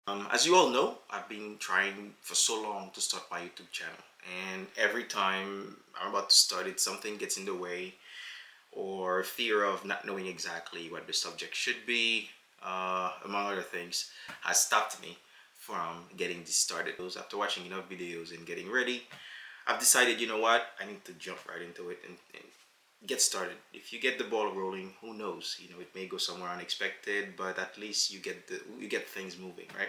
As you all know, I've been trying for so long to start my YouTube channel, and every time I'm about to start it, something gets in the way, or fear of not knowing exactly what the subject should be, among other things, has stopped me from getting this started. After watching enough videos and getting ready, I've decided, you know what, I need to jump right into it and get started. If you get the ball rolling, who knows? It may go somewhere unexpected, but at least you get things moving, right?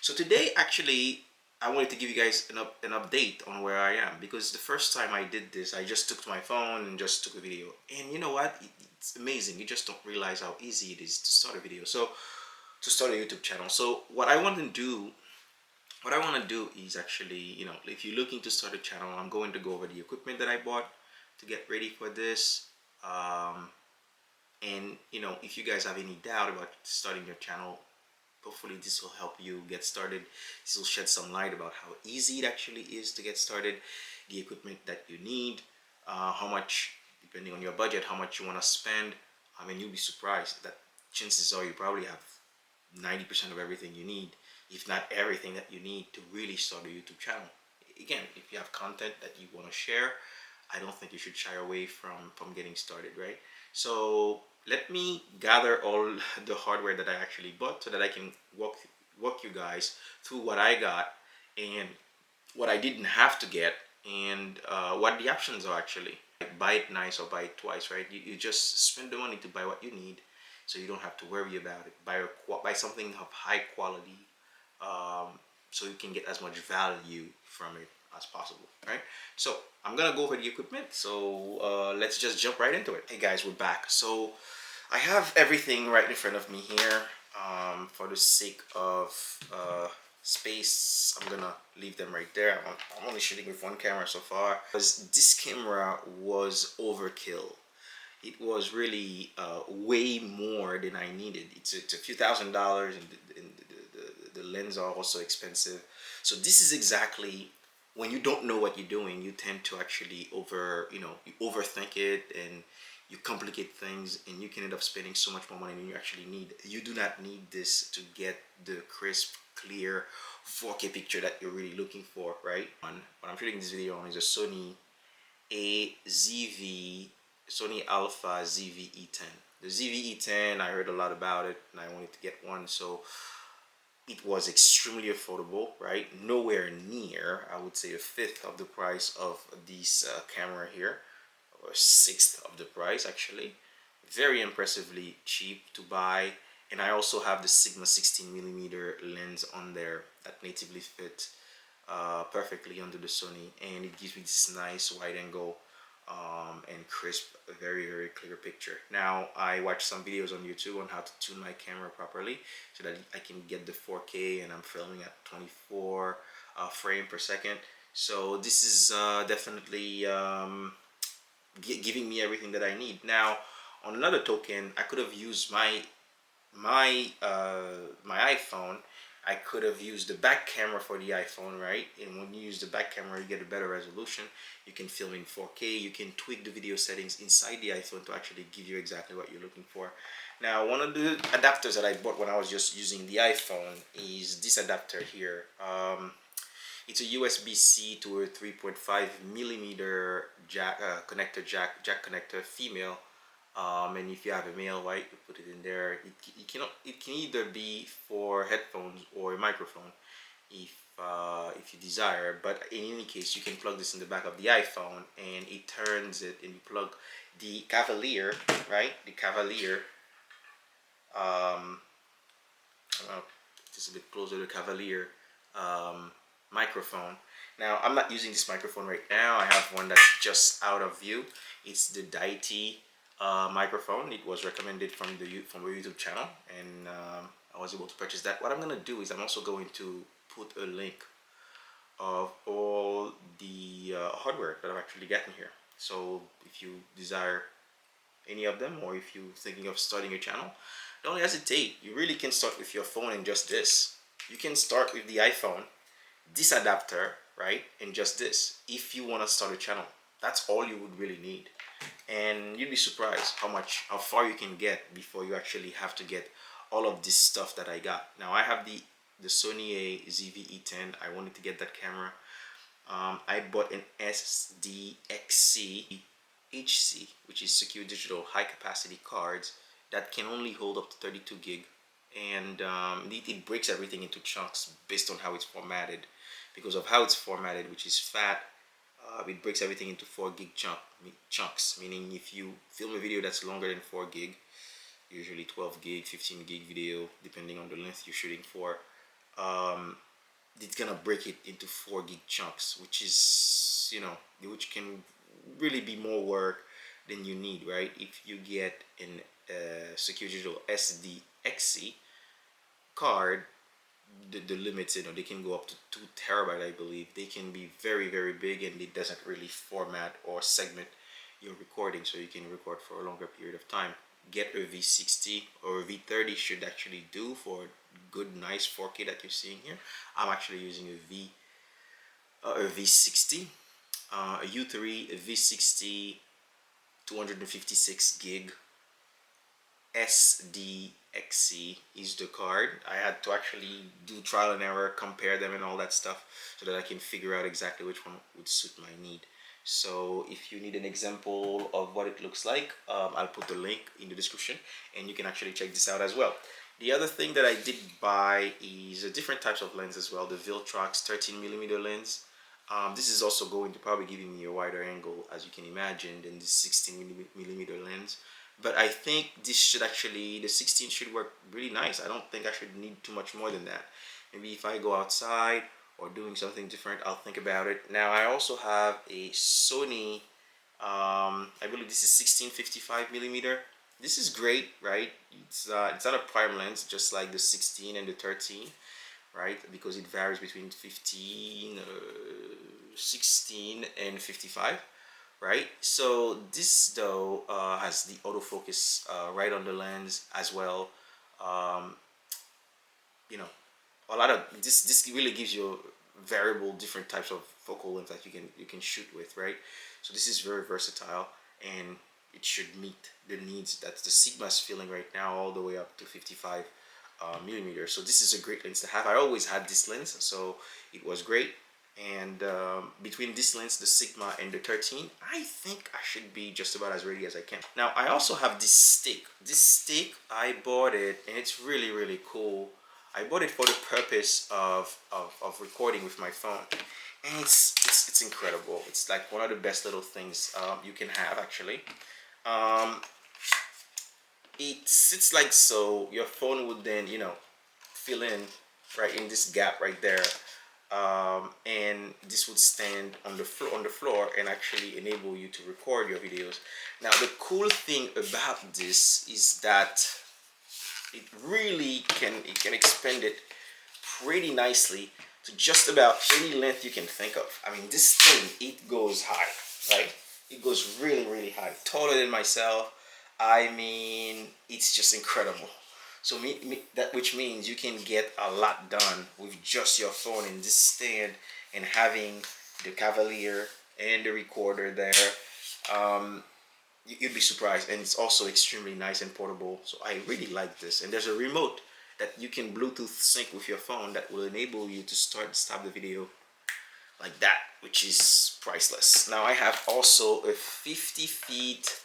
So today, actually, I wanted to give you guys an update on where I am, because the first time I did this, I just took to my phone and just took a video. And you know what? It's amazing. You just don't realize how easy it is to start a video. So to start a YouTube channel. So what I want to do is actually, if you're looking to start a channel, I'm going to go over the equipment that I bought to get ready for this. And if you guys have any doubt about starting your channel, hopefully this will help you get started. This will shed some light about how easy it actually is to get started, the equipment that you need, how much, depending on your budget, how much you want to spend. I mean, you'll be surprised that chances are you probably have 90% of everything you need, if not everything that you need to really start a YouTube channel. Again, if you have content that you want to share, I don't think you should shy away from getting started, right? So let me gather all the hardware that I actually bought so that I can walk you guys through what I got and what I didn't have to get, and what the options are actually. Buy it nice or buy it twice, right? You just spend the money to buy what you need, so you don't have to worry about it. Buy something of high quality, so you can get as much value from it as possible, right? So I'm gonna go over the equipment, so let's just jump right into it. Hey guys, we're back. So I have everything right in front of me here. For the sake of space, I'm gonna leave them right there. I'm only shooting with one camera so far, because this camera was overkill. It was really way more than I needed. It's a few $1,000s, and the lens are also expensive. So this is exactly when you don't know what you're doing, you tend to actually you overthink it, and you complicate things, and you can end up spending so much more money than you actually need. You do not need this to get the crisp, clear 4K picture that you're really looking for, right? What I'm shooting this video on is a Sony Alpha ZV-E10. The ZV-E10, I heard a lot about it and I wanted to get one, so it was extremely affordable, right? Nowhere near, I would say, a fifth of the price of this camera here, or sixth of the price actually. Very impressively cheap to buy. And I also have the Sigma 16mm lens on there that natively fit perfectly under the Sony, and it gives me this nice wide angle and crisp, very clear picture. Now, I watched some videos on YouTube on how to tune my camera properly so that I can get the 4K, and I'm filming at 24 frame per second. So this is definitely giving me everything that I need. Now, on another token, I could have used my iPhone. I could have used the back camera for the iPhone, right? And when you use the back camera, you get a better resolution. You can film in 4K. You can tweak the video settings inside the iPhone to actually give you exactly what you're looking for. Now, one of the adapters that I bought when I was just using the iPhone is this adapter here. It's a USB-C to a 3.5mm jack jack connector, female. And if you have a male, right, you put it in there. It can either be for headphones or a microphone, if you desire. But in any case, you can plug this in the back of the iPhone, and it turns it, and you plug the Cavalier, right? The Cavalier. Just a bit closer to the Cavalier microphone. Now, I'm not using this microphone right now. I have one that's just out of view. It's the Deity microphone. It was recommended from the YouTube channel, and I was able to purchase that. What I'm gonna do is I'm also going to put a link of all the hardware that I've actually gotten here. So if you desire any of them, or if you're thinking of starting your channel, don't hesitate. You really can start with your phone and just this. You can start with the iPhone, this adapter, right, and just this. If you want to start a channel, that's all you would really need. And you'd be surprised how far you can get before you actually have to get all of this stuff that I got. Now, I have the the Sony A ZV-E10. I wanted to get that camera. I bought an SDXC HC, which is secure digital high capacity cards that can only hold up to 32 gig, and it breaks everything into chunks based on how it's formatted. Because of how it's formatted, which is fat, it breaks everything into 4 gig chunks, meaning if you film a video that's longer than 4 gig, usually 12 gig, 15 gig video, depending on the length you're shooting for, um, it's gonna break it into 4 gig chunks, which is, which can really be more work than you need, right? If you get an secure digital SDXC card, the limits, they can go up to 2 terabyte, I believe. They can be very, very big, and it doesn't really format or segment your recording, so you can record for a longer period of time. Get a V60 or a V30 should actually do for good, nice 4K that you're seeing here. I'm actually using a V60, a U3, a V60, 256 gig SDXC is the card. I had to actually do trial and error, compare them and all that stuff, so that I can figure out exactly which one would suit my need. So if you need an example of what it looks like, I'll put the link in the description, and you can actually check this out as well. The other thing that I did buy is different types of lens as well. The Viltrox 13mm lens. This is also going to probably giving me a wider angle, as you can imagine, than the 16mm lens. But I think this should actually, the 16 should work really nice. I don't think I should need too much more than that. Maybe if I go outside or doing something different, I'll think about it. Now I also have a Sony, I believe this is 16-55mm. This is great, right? It's not a prime lens, just like the 16 and the 13, right? Because it varies between 16 and 55. Right, so this though has the autofocus right on the lens as well. um, you know a lot of this really gives you variable different types of focal length that you can shoot with, right? So this is very versatile, and it should meet the needs that the Sigma is feeling right now, all the way up to 55 millimeters. So this is a great lens to have. I always had this lens, so it was great. And between this lens, the Sigma, and the 13, I think I should be just about as ready as I can. Now I also have this stick. This stick, I bought it, and it's really, really cool. I bought it for the purpose of recording with my phone, and it's incredible. It's like one of the best little things you can have, actually. um, it sits like so. Your phone would then, fill in right in this gap right there, and this would stand on the floor and actually enable you to record your videos. Now the cool thing about this is that it can expand it pretty nicely to just about any length you can think of. I mean, this thing, it goes high, right? It goes really, really high, taller than myself. I mean, it's just incredible. So that, which means you can get a lot done with just your phone in this stand, and having the Cavalier and the recorder there. Um, you'd be surprised, and it's also extremely nice and portable. So I really like this. And there's a remote that you can Bluetooth sync with your phone that will enable you to start and stop the video like that, which is priceless. Now I have also a 50-foot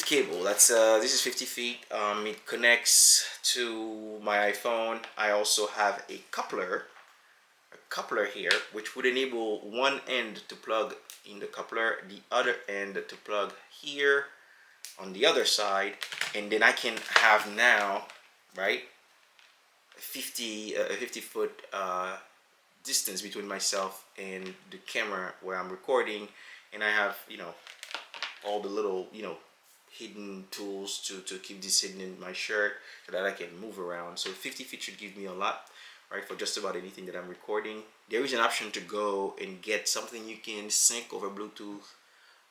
cable. That's this is 50 feet. It connects to my iPhone. I also have a coupler here, which would enable one end to plug in the coupler, the other end to plug here on the other side, and then I can have now, right, a 50-foot distance between myself and the camera where I'm recording, and I have, all the little, hidden tools to keep this hidden in my shirt, so that I can move around. So 50 feet should give me a lot, right, for just about anything that I'm recording. There is an option to go and get something you can sync over Bluetooth,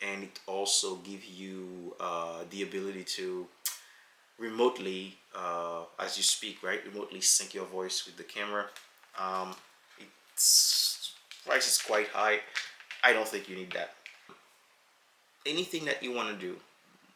and it also gives you the ability to remotely, as you speak, right, remotely sync your voice with the camera. Its price is quite high. I don't think you need that. Anything that you want to do,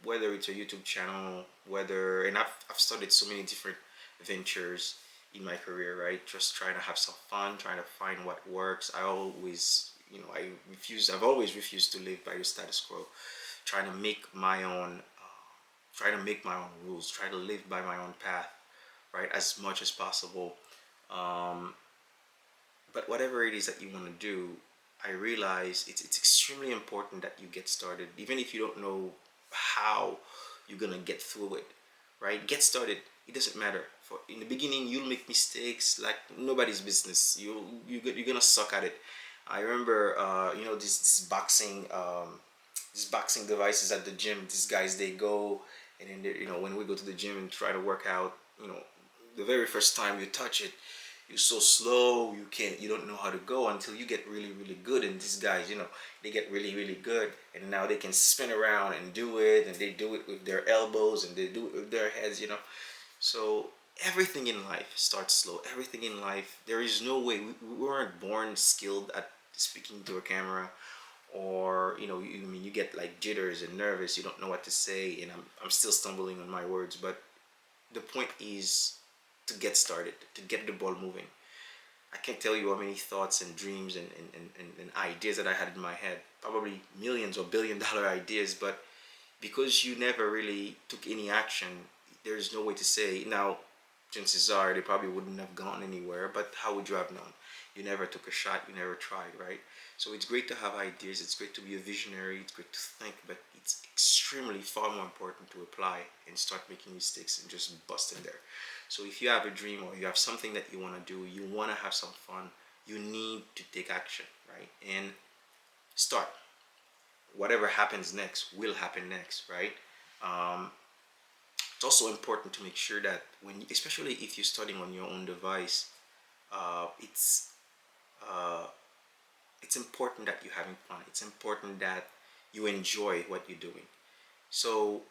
whether it's a YouTube channel, and I've started so many different ventures, in my career, right? Just trying to have some fun, trying to find what works. I always, I've always refused to live by the status quo, trying to make my own, trying to make my own rules, try to live by my own path, right? As much as possible. Um, but whatever it is that you want to do, I realize it's extremely important that you get started, even if you don't know how you're gonna get through it, right? Get started. It doesn't matter. For in the beginning, you'll make mistakes like nobody's business. You're gonna suck at it. I remember, this boxing, these boxing devices at the gym. These guys, they go, and then when we go to the gym and try to work out, the very first time you touch it, you're so slow, you don't know how to go until you get really really good. And these guys, they get really really good, and now they can spin around and do it, and they do it with their elbows and they do it with their heads. So everything in life starts slow. Everything in life, there is no way, we weren't born skilled at speaking to a camera, or you get like jitters and nervous, you don't know what to say, and I'm still stumbling on my words. But the point is to get started, to get the ball moving. I can't tell you how many thoughts and dreams and ideas that I had in my head, probably millions or billion-dollar ideas, but because you never really took any action, there's no way to say. Now, chances are they probably wouldn't have gone anywhere, but how would you have known? You never took a shot, you never tried, right? So it's great to have ideas, it's great to be a visionary, it's great to think, but it's extremely far more important to apply and start making mistakes and just bust in there. So if you have a dream or you have something that you want to do, you want to have some fun, you need to take action, right? And start. Whatever happens next will happen next, right? Um, it's also important to make sure that especially if you're starting on your own device, uh, it's uh, it's important that you're having fun. It's important that you enjoy what you're doing. So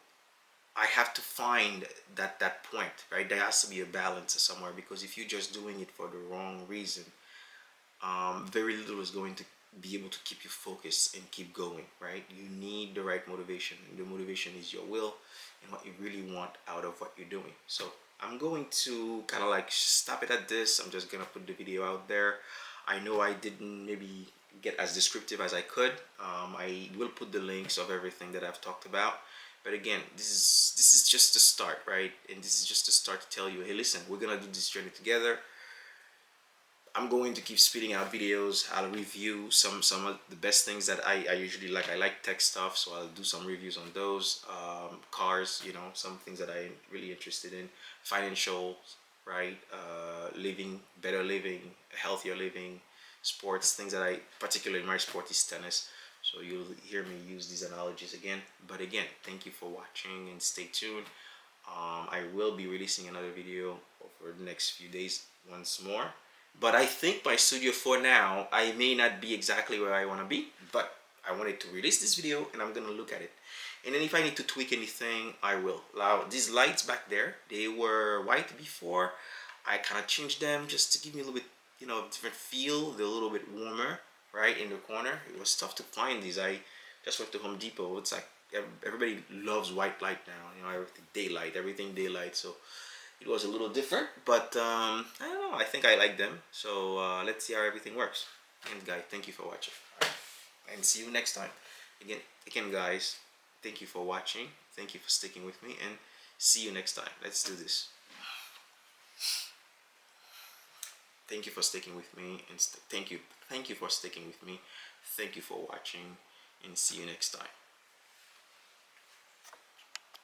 I have to find that point, right? There has to be a balance somewhere, because if you're just doing it for the wrong reason, very little is going to be able to keep you focused and keep going, right? You need the right motivation, and the motivation is your will and what you really want out of what you're doing. So I'm going to kind of like stop it at this. I'm just gonna put the video out there. I know I didn't maybe get as descriptive as I could. I will put the links of everything that I've talked about. But again, this is just the start, right? And this is just to start to tell you, hey, listen, we're gonna do this journey together. I'm going to keep spitting out videos. I'll review some of the best things that I usually like. I like tech stuff, so I'll do some reviews on those. Cars, some things that I'm really interested in. Financial, right? Living, better living, healthier living, sports, things that I particularly, my sport is tennis. So you'll hear me use these analogies again. But again, thank you for watching and stay tuned. I will be releasing another video over the next few days once more. But I think my studio for now, I may not be exactly where I want to be, but I wanted to release this video and I'm going to look at it. And then if I need to tweak anything, I will. Now, these lights back there, they were white before. I kind of changed them just to give me a little bit, different feel. They're a little bit warmer, right, in the corner. It was tough to find these. I just went to Home Depot. It's like everybody loves white light now, everything daylight. So it was a little different, but I don't know, I think I like them. So let's see how everything works. And guys, thank you for watching. All right. And see you next time. Again guys, thank you for watching, thank you for sticking with me, and see you next time. Let's do this. Thank you for sticking with me, and thank you for sticking with me. Thank you for watching, and see you next time.